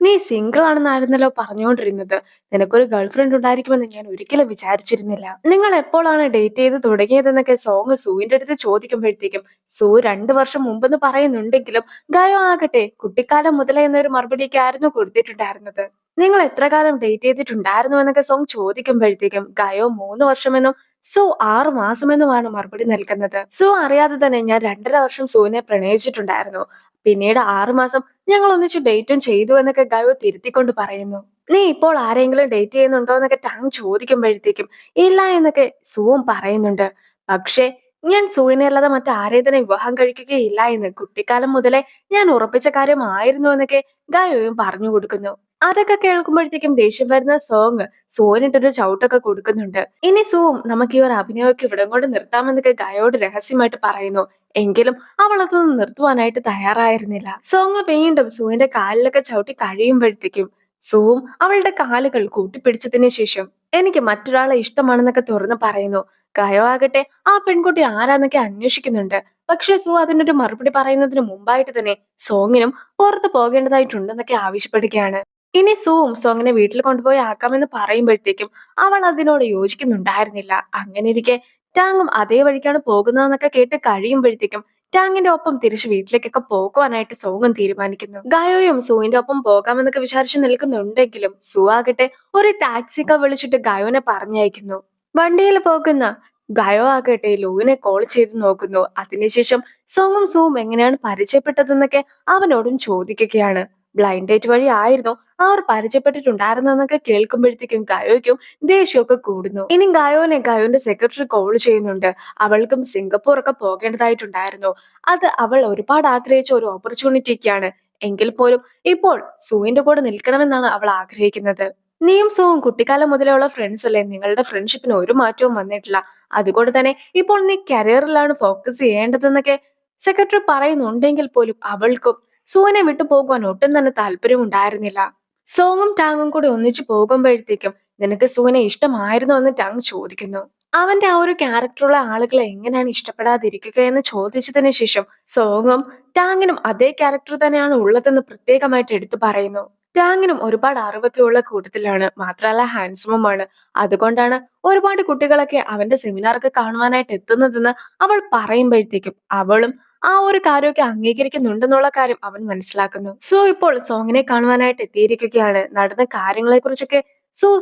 നീ സിംഗിൾ ആണെന്നായിരുന്നല്ലോ പറഞ്ഞുകൊണ്ടിരുന്നത്. നിനക്കൊരു ഗേൾഫ്രണ്ട് ഉണ്ടായിരിക്കുമെന്ന് ഞാൻ ഒരിക്കലും വിചാരിച്ചിരുന്നില്ല. നിങ്ങൾ എപ്പോഴാണ് ഡേറ്റ് ചെയ്ത് തുടങ്ങിയതെന്നൊക്കെ സോങ് സൂവിന്റെ അടുത്ത് ചോദിക്കുമ്പോഴത്തേക്കും സൂ 2 വർഷം മുമ്പെന്ന് പറയുന്നുണ്ടെങ്കിലും ഗായോ ആകട്ടെ കുട്ടിക്കാലം മുതലേ എന്നൊരു മറുപടിയൊക്കെ ആയിരുന്നു കൊടുത്തിട്ടുണ്ടായിരുന്നത്. നിങ്ങൾ എത്ര കാലം ഡേറ്റ് ചെയ്തിട്ടുണ്ടായിരുന്നു എന്നൊക്കെ സോങ് ചോദിക്കുമ്പോഴത്തേക്കും ഗായോ 3 വർഷമെന്നും സോ 6 മാസമെന്നുമാണ് മറുപടി നൽകുന്നത്. സോ അറിയാതെ തന്നെ ഞാൻ 2.5 വർഷം സൂവിനെ പ്രണയിച്ചിട്ടുണ്ടായിരുന്നു. പിന്നീട് 6 മാസം ഞങ്ങൾ ഒന്നിച്ച് ഡേറ്റും ചെയ്തു എന്നൊക്കെ ഗായോ തിരുത്തിക്കൊണ്ട് പറയുന്നു. നീ ഇപ്പോൾ ആരെങ്കിലും ഡേറ്റ് ചെയ്യുന്നുണ്ടോ എന്നൊക്കെ ടാങ് ചോദിക്കുമ്പോഴത്തേക്കും ഇല്ല എന്നൊക്കെ സൂവും പറയുന്നുണ്ട്. പക്ഷേ ഞാൻ സൂവിനെ അല്ലാതെ മറ്റാരെയും തന്നെ വിവാഹം കഴിക്കുകയില്ല എന്ന് കുട്ടിക്കാലം മുതലേ ഞാൻ ഉറപ്പിച്ച കാര്യമായിരുന്നു എന്നൊക്കെ ഗായോയും പറഞ്ഞു കൊടുക്കുന്നു. അതൊക്കെ കേൾക്കുമ്പോഴത്തേക്കും ദേഷ്യം വരുന്ന സോങ് സൂവിനിട്ടൊരു ചവിട്ടൊക്കെ കൊടുക്കുന്നുണ്ട്. ഇനി സൂവും നമുക്ക് ഈ ഒരു അഭിനയമൊക്കെ ഇവിടം കൊണ്ട് നിർത്താമെന്നൊക്കെ ഗായോട് രഹസ്യമായിട്ട് പറയുന്നു. എങ്കിലും അവൾ അതൊന്നും നിർത്തുവാനായിട്ട് തയ്യാറായിരുന്നില്ല. സോങ് വീണ്ടും സൂവിന്റെ കാലിലൊക്കെ ചവിട്ടി കഴിയുമ്പോഴത്തേക്കും സൂവും അവളുടെ കാലുകൾ കൂട്ടിപ്പിടിച്ചതിന് ശേഷം എനിക്ക് മറ്റൊരാളെ ഇഷ്ടമാണെന്നൊക്കെ തുറന്ന് പറയുന്നു. ഗയോ ആകട്ടെ ആ പെൺകുട്ടി ആരാന്നൊക്കെ അന്വേഷിക്കുന്നുണ്ട്. പക്ഷെ സൂ അതിനൊരു മറുപടി പറയുന്നതിന് മുമ്പായിട്ട് തന്നെ സോങ്ങിനും പുറത്ത് പോകേണ്ടതായിട്ടുണ്ടെന്നൊക്കെ ആവശ്യപ്പെടുകയാണ്. ഇനി സൂവും സോങ്ങിനെ വീട്ടിൽ കൊണ്ടുപോയി ആക്കാമെന്ന് പറയുമ്പോഴത്തേക്കും അവൾ അതിനോട് യോജിക്കുന്നുണ്ടായിരുന്നില്ല. അങ്ങനെ ഇരിക്കെ ടാങ്ങും അതേ വഴിക്കാണ് പോകുന്നതെന്നൊക്കെ കേട്ട് കഴിയുമ്പോഴത്തേക്കും ടാങ്ങിന്റെ ഒപ്പം തിരിച്ച് വീട്ടിലേക്കൊക്കെ പോകുവാനായിട്ട് സോങ്ങും തീരുമാനിക്കുന്നു. ഗായോയും സൂവിന്റെ ഒപ്പം പോകാമെന്നൊക്കെ വിചാരിച്ചു നിൽക്കുന്നുണ്ടെങ്കിലും സൂ ആകട്ടെ ഒരു ടാക്സിയൊക്കെ വിളിച്ചിട്ട് ഗായോനെ പറഞ്ഞയക്കുന്നു. വണ്ടിയിൽ പോകുന്ന ഗയോ ആകട്ടെ ലൂവിനെ കോൾ ചെയ്ത് നോക്കുന്നു. അതിനുശേഷം സോങ്ങും സൂവും എങ്ങനെയാണ് പരിചയപ്പെട്ടതെന്നൊക്കെ അവനോടും ചോദിക്കുകയാണ്. ബ്ലൈൻഡ് ഡേറ്റ് വഴി ആയിരുന്നു അവർ പരിചയപ്പെട്ടിട്ടുണ്ടായിരുന്നെന്നൊക്കെ കേൾക്കുമ്പോഴത്തേക്കും ഗയോയ്ക്കും ദേഷ്യമൊക്കെ കൂടുന്നു. ഇനി ഗയോന്റെ സെക്രട്ടറി കോൾ ചെയ്യുന്നുണ്ട്. അവൾക്കും സിംഗപ്പൂർ ഒക്കെ പോകേണ്ടതായിട്ടുണ്ടായിരുന്നു. അത് അവൾ ഒരുപാട് ആഗ്രഹിച്ച ഒരു ഓപ്പർച്യൂണിറ്റിയൊക്കെയാണ്. എങ്കിൽ പോലും ഇപ്പോൾ സൂവിന്റെ കൂടെ നിൽക്കണമെന്നാണ് അവൾ ആഗ്രഹിക്കുന്നത്. നീയും സൂവും കുട്ടിക്കാലം മുതലേ ഉള്ള ഫ്രണ്ട്സ് അല്ലേ? നിങ്ങളുടെ ഫ്രണ്ട്ഷിപ്പിന് ഒരു മാറ്റവും വന്നിട്ടില്ല. അതുകൊണ്ട് തന്നെ ഇപ്പോൾ നീ കരിയറിലാണ് ഫോക്കസ് ചെയ്യേണ്ടതെന്നൊക്കെ സെക്രട്ടറി പറയുന്നുണ്ടെങ്കിൽ പോലും അവൾക്കും സൂവിനെ വിട്ടു പോകുവാൻ ഒട്ടും തന്നെ താല്പര്യമുണ്ടായിരുന്നില്ല. സോങ്ങും ടാങ്ങും കൂടി ഒന്നിച്ചു പോകുമ്പോഴത്തേക്കും നിനക്ക് സൂവിനെ ഇഷ്ടമായിരുന്നോ എന്ന് ടാങ് ചോദിക്കുന്നു. അവന്റെ ആ ഒരു ക്യാരക്ടറുള്ള ആളുകളെ എങ്ങനെയാണ് ഇഷ്ടപ്പെടാതിരിക്കുക എന്ന് ചോദിച്ചതിന് ശേഷം സോങ്ങും ടാങ്ങിനും അതേ ക്യാരക്ടർ തന്നെയാണ് ഉള്ളതെന്ന് പ്രത്യേകമായിട്ട് എടുത്തു പറയുന്നു. ടാങ്ങിനും ഒരുപാട് അറിവൊക്കെ ഉള്ള കൂട്ടത്തിലാണ്, മാത്രമല്ല ഹാൻഡ്സമുമാണ്. അതുകൊണ്ടാണ് ഒരുപാട് കുട്ടികളൊക്കെ അവന്റെ സെമിനാറൊക്കെ കാണുവാനായിട്ട് എത്തുന്നതെന്ന് അവൾ പറയുമ്പോഴത്തേക്കും അവളും ആ ഒരു കാര്യമൊക്കെ അംഗീകരിക്കുന്നുണ്ടെന്നുള്ള കാര്യം അവൻ മനസ്സിലാക്കുന്നു. സോ ഇപ്പോൾ സോങ്ങിനെ കാണുവാനായിട്ട് എത്തിയിരിക്കുകയാണ്. നടന്ന കാര്യങ്ങളെ കുറിച്ചൊക്കെ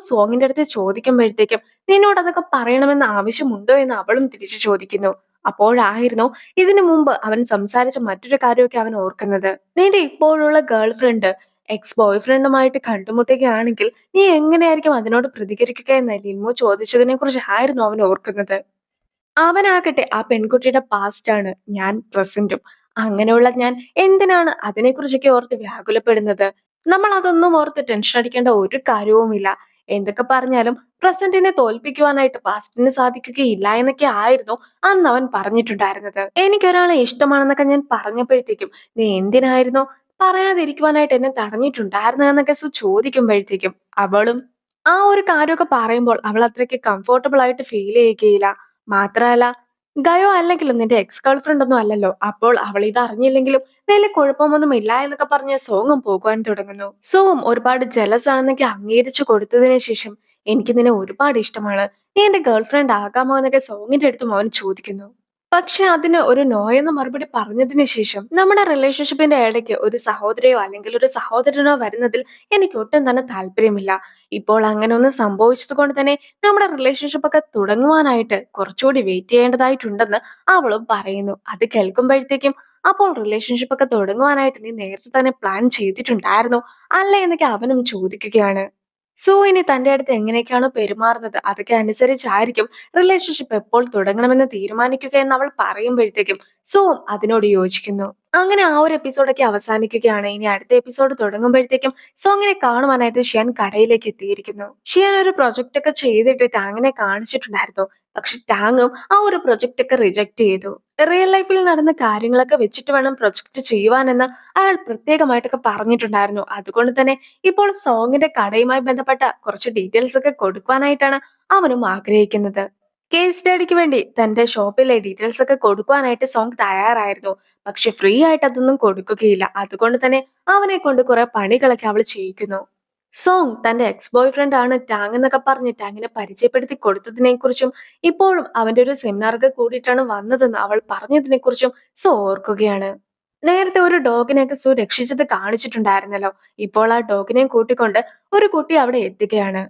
സോങ്ങിന്റെ അടുത്ത് ചോദിക്കുമ്പോഴത്തേക്കും നിന്നോട് അതൊക്കെ പറയണമെന്ന് ആവശ്യമുണ്ടോ എന്ന് അവളും തിരിച്ചു ചോദിക്കുന്നു. അപ്പോഴായിരുന്നു ഇതിനു മുമ്പ് അവൻ സംസാരിച്ച മറ്റൊരു കാര്യമൊക്കെ അവൻ ഓർക്കുന്നത്. നിന്റെ ഇപ്പോഴുള്ള ഗേൾ ഫ്രണ്ട് എക്സ് ബോയ് ഫ്രണ്ടുമായിട്ട് കണ്ടുമുട്ടുകയാണെങ്കിൽ നീ എങ്ങനെയായിരിക്കും അതിനോട് പ്രതികരിക്കുക എന്ന് ലിൻമു ചോദിച്ചതിനെ കുറിച്ച് ആയിരുന്നു അവൻ ഓർക്കുന്നത്. അവനാകട്ടെ ആ പെൺകുട്ടിയുടെ പാസ്റ്റ് ആണ്, ഞാൻ പ്രസന്റും. അങ്ങനെയുള്ള ഞാൻ എന്തിനാണ് അതിനെക്കുറിച്ചൊക്കെ ഓർത്ത് വ്യാകുലപ്പെടുന്നത്? നമ്മൾ അതൊന്നും ഓർത്ത് ടെൻഷൻ അടിക്കേണ്ട ഒരു കാര്യവുമില്ല. എന്തൊക്കെ പറഞ്ഞാലും പ്രസന്റിനെ തോൽപ്പിക്കുവാനായിട്ട് പാസ്റ്റിന് സാധിക്കുകയില്ല എന്നൊക്കെ ആയിരുന്നു അന്ന് അവൻ പറഞ്ഞിട്ടുണ്ടായിരുന്നത്. എനിക്കൊരാളെ ഇഷ്ടമാണെന്നൊക്കെ ഞാൻ പറഞ്ഞപ്പോഴത്തേക്കും നീ എന്തിനായിരുന്നു പറയാതിരിക്കുവാനായിട്ട് എന്നെ തടഞ്ഞിട്ടുണ്ടായിരുന്നതെന്നൊക്കെ ചോദിക്കുമ്പോഴത്തേക്കും അവളും ആ ഒരു കാര്യമൊക്കെ പറയുമ്പോൾ അവൾ അത്രയ്ക്ക് കംഫോർട്ടബിൾ ആയിട്ട് ഫീൽ ചെയ്യുകയില്ല. മാത്രമല്ല ഗയോ അല്ലെങ്കിലും നിന്റെ എക്സ് ഗേൾ ഫ്രണ്ട് ഒന്നും അല്ലല്ലോ. അപ്പോൾ അവൾ ഇത് അറിഞ്ഞില്ലെങ്കിലും വലിയ കുഴപ്പമൊന്നും ഇല്ല എന്നൊക്കെ പറഞ്ഞ് സോങ്ങും പോകുവാൻ തുടങ്ങുന്നു. സോങ്ങും ഒരുപാട് ജലസ് ആണെന്നൊക്കെ അംഗീകരിച്ചു കൊടുത്തതിന് ശേഷം എനിക്ക് നിന്നെ ഒരുപാട് ഇഷ്ടമാണ്, നീ എന്റെ ഗേൾ ഫ്രണ്ട് ആകാമോ എന്നൊക്കെ സോങ്ങിന്റെ അടുത്തും അവൻ ചോദിക്കുന്നു. പക്ഷെ അതിന് ഒരു നോ എന്ന മറുപടി പറഞ്ഞതിന് ശേഷം നമ്മുടെ റിലേഷൻഷിപ്പിന്റെ ഇടയ്ക്ക് ഒരു സഹോദരിയോ അല്ലെങ്കിൽ ഒരു സഹോദരനോ വരുന്നതിൽ എനിക്ക് ഒട്ടും തന്നെ താല്പര്യമില്ല. ഇപ്പോൾ അങ്ങനെ ഒന്ന് സംഭവിച്ചത് കൊണ്ട് തന്നെ നമ്മുടെ റിലേഷൻഷിപ്പ് ഒക്കെ തുടങ്ങുവാനായിട്ട് കുറച്ചുകൂടി വെയിറ്റ് ചെയ്യേണ്ടതായിട്ടുണ്ടെന്ന് അവളും പറയുന്നു. അത് കേൾക്കുമ്പോഴത്തേക്കും അപ്പോൾ റിലേഷൻഷിപ്പ് ഒക്കെ തുടങ്ങുവാനായിട്ട് നീ നേരത്തെ തന്നെ പ്ലാൻ ചെയ്തിട്ടുണ്ടായിരുന്നോ അല്ല എന്നൊക്കെ അവനും ചോദിക്കുകയാണ്. സോ ഇനി തന്റെ അടുത്ത് എങ്ങനെയൊക്കെയാണോ പെരുമാറുന്നത് അതൊക്കെ അനുസരിച്ചായിരിക്കും റിലേഷൻഷിപ്പ് എപ്പോൾ തുടങ്ങണമെന്ന് തീരുമാനിക്കുക എന്ന് അവൾ പറയുമ്പോഴത്തേക്കും സോം അതിനോട് യോജിക്കുന്നു. അങ്ങനെ ആ ഒരു എപ്പിസോഡൊക്കെ അവസാനിക്കുകയാണ്. ഇനി അടുത്ത എപ്പിസോഡ് തുടങ്ങുമ്പോഴത്തേക്കും സോങ്ങിനെ കാണുവാനായിട്ട് ഷിയാൻ കടയിലേക്ക് എത്തിയിരിക്കുന്നു. ഷിയാൻ ഒരു പ്രൊജക്ട് ഒക്കെ ചെയ്തിട്ട് ടാങ്ങിനെ കാണിച്ചിട്ടുണ്ടായിരുന്നു. പക്ഷെ ടാങ്ങും ആ ഒരു പ്രൊജക്ട് ഒക്കെ റിജക്ട് ചെയ്തു. റിയൽ ലൈഫിൽ നടന്ന കാര്യങ്ങളൊക്കെ വെച്ചിട്ട് വേണം പ്രൊജക്ട് ചെയ്യുവാനെന്ന് അയാൾ പ്രത്യേകമായിട്ടൊക്കെ പറഞ്ഞിട്ടുണ്ടായിരുന്നു. അതുകൊണ്ട് തന്നെ ഇപ്പോൾ സോങ്ങിന്റെ കടയുമായി ബന്ധപ്പെട്ട കുറച്ച് ഡീറ്റെയിൽസ് ഒക്കെ കൊടുക്കുവാനായിട്ടാണ് അവനും ആഗ്രഹിക്കുന്നത്. കേസ് സ്റ്റഡിക്ക് വേണ്ടി തന്റെ ഷോപ്പിലെ ഡീറ്റെയിൽസ് ഒക്കെ കൊടുക്കുവാനായിട്ട് സോങ് തയ്യാറായിരുന്നു. പക്ഷെ ഫ്രീ ആയിട്ട് അതൊന്നും കൊടുക്കുകയില്ല. അതുകൊണ്ട് തന്നെ അവനെ കൊണ്ട് കുറെ പണികളൊക്കെ അവൾ ചെയ്യിക്കുന്നു. സോങ് തന്റെ എക്സ് ബോയ് ഫ്രണ്ട് ആണ് ടാങ് എന്നൊക്കെ പറഞ്ഞ് ടാങ്ങിനെ പരിചയപ്പെടുത്തി കൊടുത്തതിനെ കുറിച്ചും ഇപ്പോഴും അവന്റെ ഒരു സെമിനാറൊക്കെ കൂടിയിട്ടാണ് വന്നതെന്ന് അവൾ പറഞ്ഞതിനെ കുറിച്ചും സോ ഓർക്കുകയാണ്. നേരത്തെ ഒരു ഡോഗിനെയൊക്കെ സു രക്ഷിച്ചത് കാണിച്ചിട്ടുണ്ടായിരുന്നല്ലോ. ഇപ്പോൾ ആ ഡോഗിനെയും കൂട്ടിക്കൊണ്ട് ഒരു കുട്ടി അവിടെ എത്തുകയാണ്.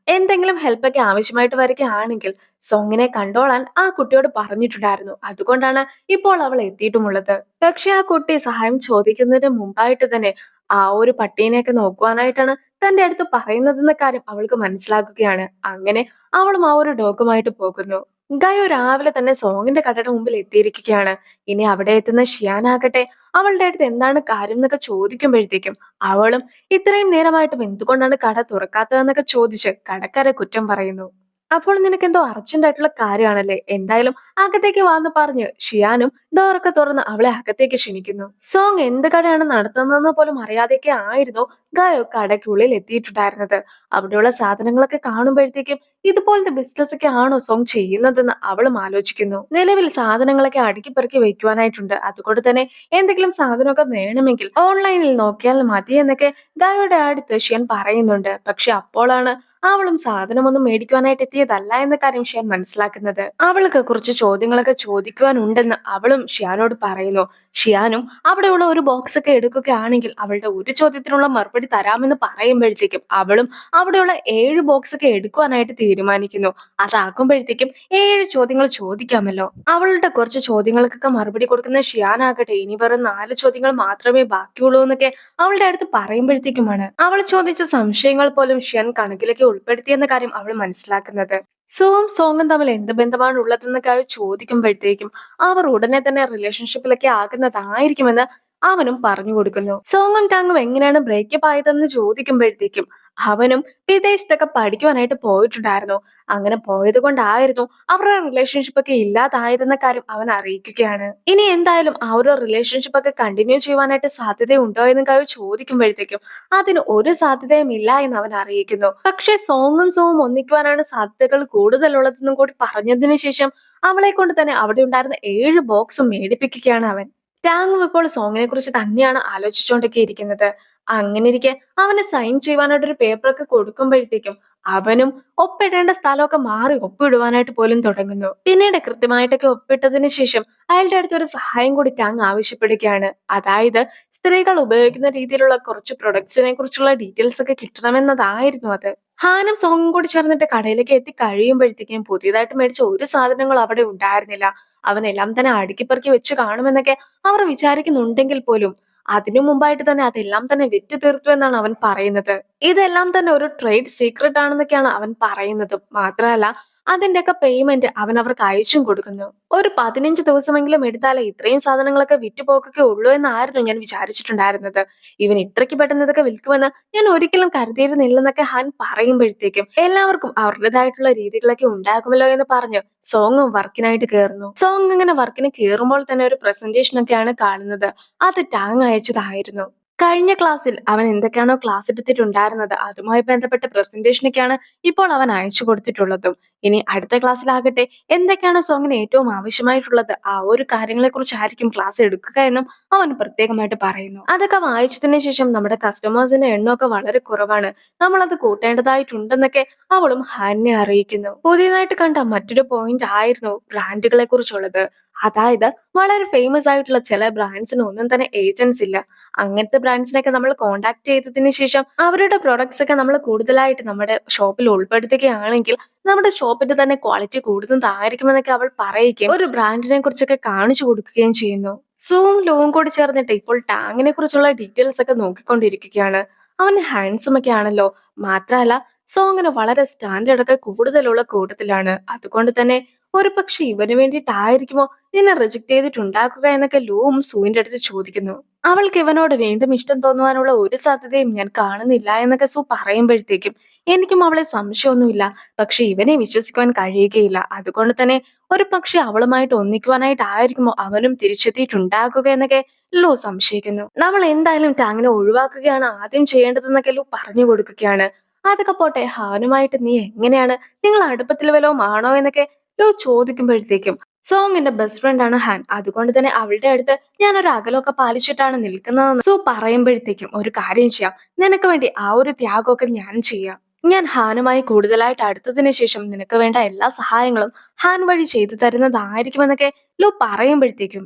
എന്തെങ്കിലും ഹെൽപ്പൊക്കെ ആവശ്യമായിട്ട് വരികയാണെങ്കിൽ സോങ്ങിനെ കണ്ടോളാൻ ആ കുട്ടിയോട് പറഞ്ഞിട്ടുണ്ടായിരുന്നു. അതുകൊണ്ടാണ് ഇപ്പോൾ അവൾ എത്തിയിട്ടുമുള്ളത്. പക്ഷെ ആ കുട്ടി സഹായം ചോദിക്കുന്നതിന് മുമ്പായിട്ട് തന്നെ ആ ഒരു പട്ടീനെയൊക്കെ നോക്കുവാനായിട്ടാണ് തന്റെ അടുത്ത് പറയുന്നതെന്ന കാര്യം അവൾക്ക് മനസ്സിലാക്കുകയാണ്. അങ്ങനെ അവളും ആ ഒരു ഡോഗുമായിട്ട് പോകുന്നു. ഗയോ രാവിലെ തന്നെ സോങ്ങിന്റെ കടയുടെ മുമ്പിൽ എത്തിയിരിക്കുകയാണ്. ഇനി അവിടെ എത്തുന്ന ഷിയാനാകട്ടെ അവളുടെ അടുത്ത് എന്താണ് കാര്യം എന്നൊക്കെ ചോദിക്കുമ്പോഴത്തേക്കും അവളും ഇത്രയും നേരമായിട്ടും എന്തുകൊണ്ടാണ് കട തുറക്കാത്തതെന്നൊക്കെ ചോദിച്ച് കടക്കാരെ കുറ്റം പറയുന്നു. അപ്പോൾ നിനക്കെന്തോ അർജന്റ് ആയിട്ടുള്ള കാര്യമാണല്ലേ, എന്തായാലും അകത്തേക്ക് വാന്ന് പറഞ്ഞ് ഷിയാനും ഡോറൊക്കെ തുറന്ന് അവളെ അകത്തേക്ക് ക്ഷണിക്കുന്നു. സോങ് എന്ത് കടയാണ് നടത്തുന്നതെന്ന് പോലും അറിയാതെയൊക്കെ ആയിരുന്നു ഗായോ കടയ്ക്കുള്ളിൽ എത്തിയിട്ടുണ്ടായിരുന്നത്. അവിടെയുള്ള സാധനങ്ങളൊക്കെ കാണുമ്പോഴത്തേക്കും ഇതുപോലത്തെ ബിസിനസ് ഒക്കെ ആണോ സോങ് ചെയ്യുന്നതെന്ന് അവളും ആലോചിക്കുന്നു. നിലവിൽ സാധനങ്ങളൊക്കെ അടുക്കി പെറുക്കി വെക്കുവാനായിട്ടുണ്ട്. അതുകൊണ്ട് തന്നെ എന്തെങ്കിലും സാധനമൊക്കെ വേണമെങ്കിൽ ഓൺലൈനിൽ നോക്കിയാൽ മതി എന്നൊക്കെ ഗായോയുടെ അടുത്ത് ഷിയാൻ പറയുന്നുണ്ട്. പക്ഷെ അപ്പോഴാണ് അവളും സാധനമൊന്നും മേടിക്കുവാനായിട്ട് എത്തിയതല്ല എന്ന കാര്യം ഷിയാൻ മനസ്സിലാക്കുന്നത്. അവൾക്ക് കുറച്ച് ചോദ്യങ്ങളൊക്കെ ചോദിക്കുവാനുണ്ടെന്ന് അവളും ഷിയാനോട് പറയുന്നു. ഷിയാനും അവിടെയുള്ള ഒരു ബോക്സ് ഒക്കെ എടുക്കുകയാണെങ്കിൽ അവളുടെ ഒരു ചോദ്യത്തിനുള്ള മറുപടി തരാമെന്ന് പറയുമ്പോഴത്തേക്കും അവളും അവിടെയുള്ള 7 ബോക്സ് ഒക്കെ എടുക്കുവാനായിട്ട് തീരുമാനിക്കുന്നു. അതാക്കുമ്പോഴത്തേക്കും 7 ചോദ്യങ്ങൾ ചോദിക്കാമല്ലോ. അവളുടെ കുറച്ച് ചോദ്യങ്ങൾക്കൊക്കെ മറുപടി കൊടുക്കുന്ന ഷിയാനാകട്ടെ ഇനി വെറും 4 ചോദ്യങ്ങൾ മാത്രമേ ബാക്കിയുള്ളൂ എന്നൊക്കെ അവളുടെ അടുത്ത് പറയുമ്പോഴത്തേക്കുമാണ് അവൾ ചോദിച്ച സംശയങ്ങൾ പോലും ഷിയാൻ കണക്കിലേക്ക് ഉൾപ്പെടുത്തിയെന്ന കാര്യം അവൾ മനസ്സിലാക്കുന്നത്. സുവും സോങ്ങും തമ്മിൽ എന്ത് ബന്ധമാണ് ഉള്ളതെന്നൊക്കെ അവൾ ചോദിക്കുമ്പോഴത്തേക്കും അവർ ഉടനെ തന്നെ റിലേഷൻഷിപ്പിലൊക്കെ ആകുന്നതായിരിക്കുമെന്ന് അവനും പറഞ്ഞു കൊടുക്കുന്നു. സോങ്ങും ടാങ്ങും എങ്ങനെയാണ് ബ്രേക്കപ്പ് ആയതെന്ന് ചോദിക്കുമ്പോഴത്തേക്കും അവനും വിദേശത്തൊക്കെ പഠിക്കുവാനായിട്ട് പോയിട്ടുണ്ടായിരുന്നു. അങ്ങനെ പോയത് കൊണ്ടായിരുന്നു അവരുടെ റിലേഷൻഷിപ്പ് ഒക്കെ ഇല്ലാതായതെന്ന കാര്യം അവൻ അറിയിക്കുകയാണ്. ഇനി എന്തായാലും ആ ഒരു റിലേഷൻഷിപ്പ് ഒക്കെ കണ്ടിന്യൂ ചെയ്യുവാനായിട്ട് സാധ്യതയുണ്ടോ എന്ന് കാര്യം ചോദിക്കുമ്പോഴത്തേക്കും അതിന് ഒരു സാധ്യതയും ഇല്ല എന്ന് അവൻ അറിയിക്കുന്നു. പക്ഷെ സോങ്ങും സോവും ഒന്നിക്കുവാനാണ് സാധ്യതകൾ കൂടുതലുള്ളതെന്നും കൂടി പറഞ്ഞതിന് ശേഷം അവളെ കൊണ്ട് തന്നെ അവിടെ ഉണ്ടായിരുന്ന 7 ബോക്സും മേടിപ്പിക്കുകയാണ് അവൻ. ടാങ്ങും ഇപ്പോൾ സോങ്ങിനെ കുറിച്ച് തന്നെയാണ് ആലോചിച്ചുകൊണ്ടൊക്കെ ഇരിക്കുന്നത്. അങ്ങനെ ഇരിക്കെ അവന് സൈൻ ചെയ്യുവാനായിട്ട് ഒരു പേപ്പറൊക്കെ കൊടുക്കുമ്പോഴത്തേക്കും അവനും ഒപ്പിടേണ്ട സ്ഥലമൊക്കെ മാറി ഒപ്പിടുവാനായിട്ട് പോലും തുടങ്ങുന്നു. പിന്നീട് കൃത്യമായിട്ടൊക്കെ ഒപ്പിട്ടതിന് ശേഷം അയാളുടെ അടുത്ത് ഒരു സഹായം കൂടി ടാങ് ആവശ്യപ്പെടുകയാണ്. അതായത് സ്ത്രീകൾ ഉപയോഗിക്കുന്ന രീതിയിലുള്ള കുറച്ച് പ്രൊഡക്ട്സിനെ കുറിച്ചുള്ള ഡീറ്റെയിൽസ് ഒക്കെ കിട്ടണമെന്നതായിരുന്നു അത്. ഹാനും സോങ്ങും കൂടി ചേർന്നിട്ട് കടയിലേക്ക് എത്തി കഴിയുമ്പോഴത്തേക്കും പുതിയതായിട്ട് മേടിച്ച ഒരു സാധനങ്ങൾ അവിടെ ഉണ്ടായിരുന്നില്ല. അവനെല്ലാം തന്നെ അടുക്കിപ്പെറുക്കി വെച്ച് കാണുമെന്നൊക്കെ അവർ വിചാരിക്കുന്നുണ്ടെങ്കിൽ പോലും അതിനു മുമ്പായിട്ട് തന്നെ അതെല്ലാം തന്നെ വിറ്റ് തീർത്തു എന്നാണ് അവൻ പറയുന്നത്. ഇതെല്ലാം തന്നെ ഒരു ട്രേഡ് സീക്രട്ട് ആണെന്നൊക്കെയാണ് അവൻ പറയുന്നത്. മാത്രമല്ല അതിന്റെയൊക്കെ പേയ്മെന്റ് അവൻ അവർക്ക് അയച്ചും കൊടുക്കുന്നു. ഒരു 15 ദിവസമെങ്കിലും എടുത്താലേ ഇത്രയും സാധനങ്ങളൊക്കെ വിറ്റുപോകൊക്കെ ഉള്ളൂ എന്നായിരുന്നു ഞാൻ വിചാരിച്ചിട്ടുണ്ടായിരുന്നത്. ഇവൻ ഇത്രയ്ക്ക് പെട്ടെന്ന് ഇതൊക്കെ വിൽക്കുമെന്ന് ഞാൻ ഒരിക്കലും കരുതിയിരുന്നില്ലെന്നൊക്കെ ഹാൻ പറയുമ്പോഴത്തേക്കും എല്ലാവർക്കും അവരുടേതായിട്ടുള്ള രീതികളൊക്കെ ഉണ്ടാകുമല്ലോ എന്ന് പറഞ്ഞ് സോങ്ങും വർക്കിനായിട്ട് കയറുന്നു. സോങ് ഇങ്ങനെ വർക്കിന് കയറുമ്പോൾ തന്നെ ഒരു പ്രസന്റേഷൻ ഒക്കെയാണ് കാണുന്നത്. അത് ടാങ് അയച്ചതായിരുന്നു. കഴിഞ്ഞ ക്ലാസ്സിൽ അവൻ എന്തൊക്കെയാണോ ക്ലാസ് എടുത്തിട്ടുണ്ടായിരുന്നത് അതുമായി ബന്ധപ്പെട്ട പ്രസന്റേഷനൊക്കെയാണ് ഇപ്പോൾ അവൻ അയച്ചു കൊടുത്തിട്ടുള്ളതും. ഇനി അടുത്ത ക്ലാസ്സിലാകട്ടെ എന്തൊക്കെയാണോ സോങ്ങിന് ഏറ്റവും ആവശ്യമായിട്ടുള്ളത് ആ ഒരു കാര്യങ്ങളെ കുറിച്ചായിരിക്കും ക്ലാസ് എടുക്കുക എന്നും അവൻ പ്രത്യേകമായിട്ട് പറയുന്നു. അതൊക്കെ വായിച്ചതിന് ശേഷം നമ്മുടെ കസ്റ്റമേഴ്സിന്റെ എണ്ണമൊക്കെ വളരെ കുറവാണ്, നമ്മളത് കൂട്ടേണ്ടതായിട്ടുണ്ടെന്നൊക്കെ അവളും ഹാനെ അറിയിക്കുന്നു. പുതിയതായിട്ട് കണ്ട മറ്റൊരു പോയിന്റ് ആയിരുന്നു ബ്രാൻഡുകളെ കുറിച്ചുള്ളത്. അതായത് വളരെ ഫേമസ് ആയിട്ടുള്ള ചില ബ്രാൻഡ്സിന് ഒന്നും തന്നെ ഏജൻസ് ഇല്ല. അങ്ങനത്തെ ബ്രാൻഡ്സിനൊക്കെ നമ്മൾ കോൺടാക്ട് ചെയ്തതിന് ശേഷം അവരുടെ പ്രൊഡക്ട്സ് ഒക്കെ നമ്മൾ കൂടുതലായിട്ട് നമ്മുടെ ഷോപ്പിൽ ഉൾപ്പെടുത്തുകയാണെങ്കിൽ നമ്മുടെ ഷോപ്പിന്റെ തന്നെ ക്വാളിറ്റി കൂടുന്നതായിരിക്കുമെന്നൊക്കെ അവൾ പറയുകയും ഒരു ബ്രാൻഡിനെ കുറിച്ചൊക്കെ കാണിച്ചു കൊടുക്കുകയും ചെയ്യുന്നു. സൂവും ലോവും കൂടി ചേർന്നിട്ട് ഇപ്പോൾ ടാങ്ങിനെ കുറിച്ചുള്ള ഡീറ്റെയിൽസ് ഒക്കെ നോക്കിക്കൊണ്ടിരിക്കുകയാണ്. അവൻ ഹാൻസം ഒക്കെ ആണല്ലോ. മാത്രമല്ല സോങ്ങിന് വളരെ സ്റ്റാൻഡേർഡ് ഒക്കെ കൂടുതലുള്ള കൂട്ടത്തിലാണ്. അതുകൊണ്ട് തന്നെ ഒരു പക്ഷെ ഇവന് വേണ്ടിയിട്ടായിരിക്കുമോ നിന്നെ റിജക്ട് ചെയ്തിട്ടുണ്ടാക്കുക എന്നൊക്കെ ലൂവും സൂവിന്റെ അടുത്ത് ചോദിക്കുന്നു. അവൾക്ക് ഇവനോട് വീണ്ടും ഇഷ്ടം തോന്നുവാനുള്ള ഒരു സാധ്യതയും ഞാൻ കാണുന്നില്ല എന്നൊക്കെ സു പറയുമ്പോഴത്തേക്കും എനിക്കും അവളെ സംശയമൊന്നുമില്ല. പക്ഷെ ഇവനെ വിശ്വസിക്കുവാൻ കഴിയുകയില്ല. അതുകൊണ്ട് തന്നെ ഒരു പക്ഷെ അവളുമായിട്ട് ഒന്നിക്കുവാനായിട്ടായിരിക്കുമോ അവനും തിരിച്ചെത്തിയിട്ടുണ്ടാകുക എന്നൊക്കെ ലൂ സംശയിക്കുന്നു. നമ്മൾ എന്തായാലും ടാങ്ങിനെ ഒഴിവാക്കുകയാണ് ആദ്യം ചെയ്യേണ്ടതെന്നൊക്കെ ലൂ പറഞ്ഞു കൊടുക്കുകയാണ്. അതൊക്കെ പോട്ടെ, ഹാനുമായിട്ട് നീ എങ്ങനെയാണ്, നിങ്ങൾ അടുപ്പത്തിൽ വല്ലതും ആണോ എന്നൊക്കെ ലൂ ചോദിക്കുമ്പോഴത്തേക്കും സോങ്ങിന്റെ ബെസ്റ്റ് ഫ്രണ്ട് ആണ് ഹാൻ. അതുകൊണ്ട് തന്നെ അവളുടെ അടുത്ത് ഞാൻ ഒരു അകലമൊക്കെ പാലിച്ചിട്ടാണ് നിൽക്കുന്നതെന്ന് സോ പറയുമ്പോഴത്തേക്കും ഒരു കാര്യം ചെയ്യാം. നിനക്ക് വേണ്ടി ആ ഒരു ത്യാഗമൊക്കെ ഞാൻ ചെയ്യാം. ഞാൻ ഹാനുമായി കൂടുതലായിട്ട് അടുത്തതിന് ശേഷം നിനക്ക് വേണ്ട എല്ലാ സഹായങ്ങളും ഹാൻ വഴി ചെയ്തു തരുന്നതായിരിക്കുമെന്നൊക്കെ ലോ പറയുമ്പോഴത്തേക്കും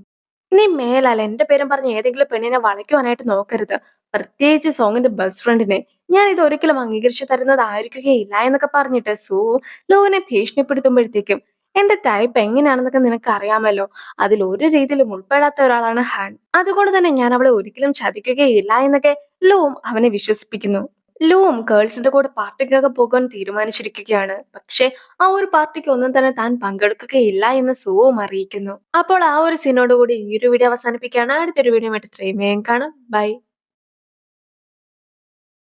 നീ മേലാൽ എന്റെ പേരും പറഞ്ഞ് ഏതെങ്കിലും പെണ്ണിനെ വളയ്ക്കുവാനായിട്ട് നോക്കരുത്. പ്രത്യേകിച്ച് സോങ്ങിന്റെ ബെസ്റ്റ് ഫ്രണ്ടിനെ ഞാൻ ഇത് ഒരിക്കലും അംഗീകരിച്ചു തരുന്നതായിരിക്കുകയില്ല എന്നൊക്കെ പറഞ്ഞിട്ട് സൂ ലോകിനെ ഭീഷണിപ്പെടുത്തുമ്പോഴത്തേക്കും എന്റെ ടൈപ്പ് എങ്ങനെയാണെന്നൊക്കെ നിനക്ക് അറിയാമല്ലോ. അതിൽ ഒരു രീതിയിലും ഉൾപ്പെടാത്ത ഒരാളാണ് ഹാൻ. അതുകൊണ്ട് തന്നെ ഞാൻ അവളെ ഒരിക്കലും ചതിക്കുകയില്ല എന്നൊക്കെ ലോവും അവനെ വിശ്വസിപ്പിക്കുന്നു. ലൂവും ഗേൾസിന്റെ കൂടെ പാർട്ടിക്കൊക്കെ പോകാൻ തീരുമാനിച്ചിരിക്കുകയാണ്. പക്ഷെ ആ ഒരു പാർട്ടിക്ക് ഒന്നും തന്നെ താൻ പങ്കെടുക്കുകയില്ല എന്ന് സൂവും അറിയിക്കുന്നു. അപ്പോൾ ആ ഒരു സീനോട് കൂടി ഈ ഒരു വീഡിയോ അവസാനിപ്പിക്കുകയാണ്. അടുത്തൊരു വീഡിയോ ആയിട്ട് ഇത്രയും വേഗം കാണാം. ബൈ.